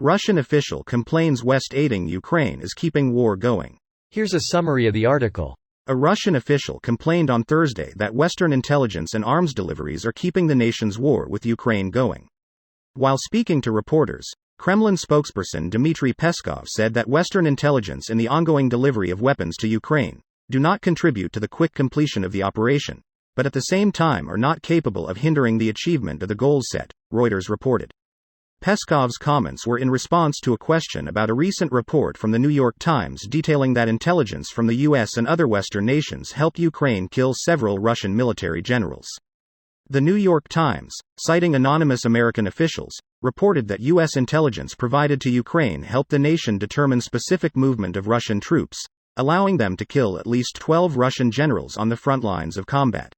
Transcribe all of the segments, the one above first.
Russian official complains West aiding Ukraine is keeping war going. Here's a summary of the article. A Russian official complained on Thursday that Western intelligence and arms deliveries are keeping the nation's war with Ukraine going. While speaking to reporters, Kremlin spokesperson Dmitry Peskov said that Western intelligence and the ongoing delivery of weapons to Ukraine do not contribute to the quick completion of the operation, but at the same time are not capable of hindering the achievement of the goals set, Reuters reported. Peskov's comments were in response to a question about a recent report from the New York Times detailing that intelligence from the U.S. and other Western nations helped Ukraine kill several Russian military generals. The New York Times, citing anonymous American officials, reported that U.S. intelligence provided to Ukraine helped the nation determine specific movement of Russian troops, allowing them to kill at least 12 Russian generals on the front lines of combat.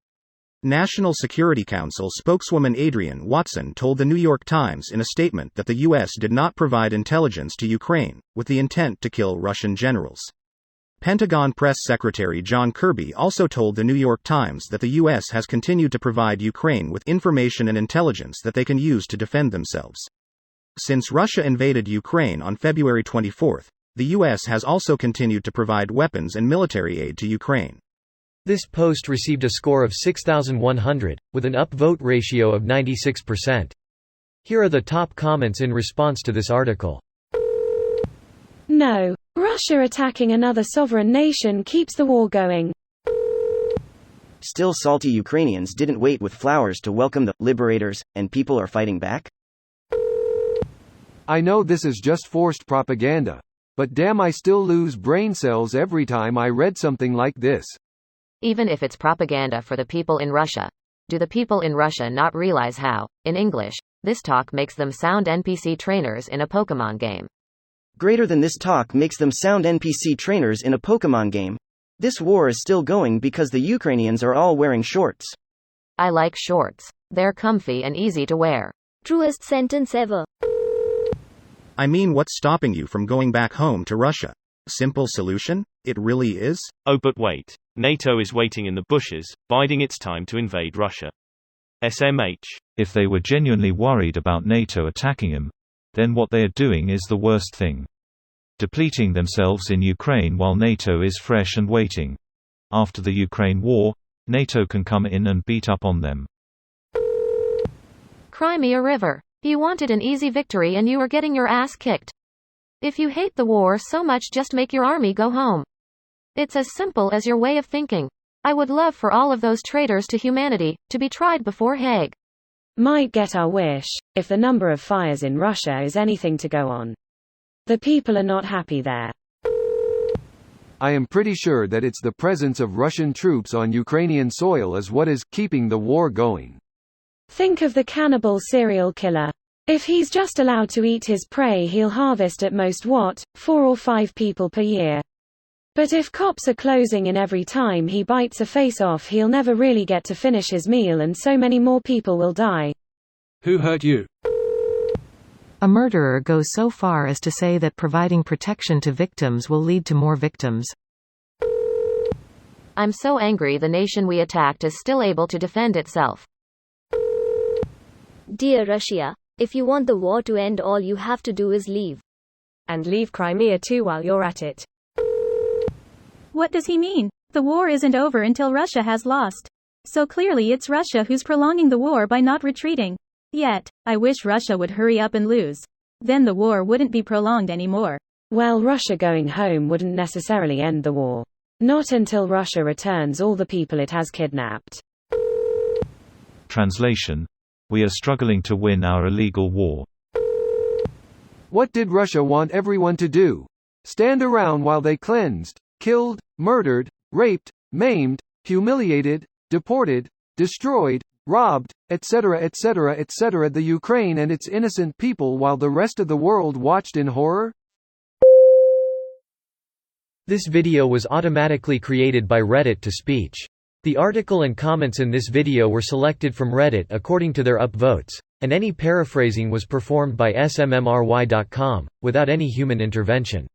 National Security Council spokeswoman Adrienne Watson told the New York Times in a statement that the U.S. did not provide intelligence to Ukraine with the intent to kill Russian generals. Pentagon Press Secretary John Kirby also told the New York Times that the U.S. has continued to provide Ukraine with information and intelligence that they can use to defend themselves. Since Russia invaded Ukraine on February 24, the U.S. has also continued to provide weapons and military aid to Ukraine. This post received a score of 6,100, with an upvote ratio of 96%. Here are the top comments in response to this article. No. Russia attacking another sovereign nation keeps the war going. Still salty Ukrainians didn't wait with flowers to welcome the liberators, and people are fighting back? I know this is just forced propaganda. But damn, I still lose brain cells every time I read something like this. Even if it's propaganda for the people in Russia. Do the people in Russia not realize how, in English, this talk makes them sound NPC trainers in a Pokemon game? Greater than this talk makes them sound NPC trainers in a Pokemon game. This war is still going because the Ukrainians are all wearing shorts. I like shorts. They're comfy and easy to wear. Truest sentence ever. I mean, what's stopping you from going back home to Russia? Simple solution? It really is? Oh, but wait. NATO is waiting in the bushes, biding its time to invade Russia. SMH. If they were genuinely worried about NATO attacking them, then what they are doing is the worst thing. Depleting themselves in Ukraine while NATO is fresh and waiting. After the Ukraine war, NATO can come in and beat up on them. Crimea River. You wanted an easy victory and you were getting your ass kicked. If you hate the war so much, just make your army go home. It's as simple as your way of thinking. I would love for all of those traitors to humanity to be tried before Hague. Might get our wish, if the number of fires in Russia is anything to go on. The people are not happy there. I am pretty sure that it's the presence of Russian troops on Ukrainian soil is what is keeping the war going. Think of the cannibal serial killer. If he's just allowed to eat his prey, he'll harvest at most 4 or 5 people per year. But if cops are closing in every time he bites a face off, he'll never really get to finish his meal and so many more people will die. Who hurt you? A murderer goes so far as to say that providing protection to victims will lead to more victims. I'm so angry the nation we attacked is still able to defend itself. Dear Russia, if you want the war to end, all you have to do is leave. And leave Crimea too while you're at it. What does he mean? The war isn't over until Russia has lost. So clearly it's Russia who's prolonging the war by not retreating. Yet, I wish Russia would hurry up and lose. Then the war wouldn't be prolonged anymore. Well, Russia going home wouldn't necessarily end the war. Not until Russia returns all the people it has kidnapped. Translation: we are struggling to win our illegal war. What did Russia want everyone to do? Stand around while they cleansed, killed, murdered, raped, maimed, humiliated, deported, destroyed, robbed, etc., etc., etc. the Ukraine and its innocent people while the rest of the world watched in horror? This video was automatically created by Reddit to speech. The article and comments in this video were selected from Reddit according to their upvotes, and any paraphrasing was performed by smmry.com, without any human intervention.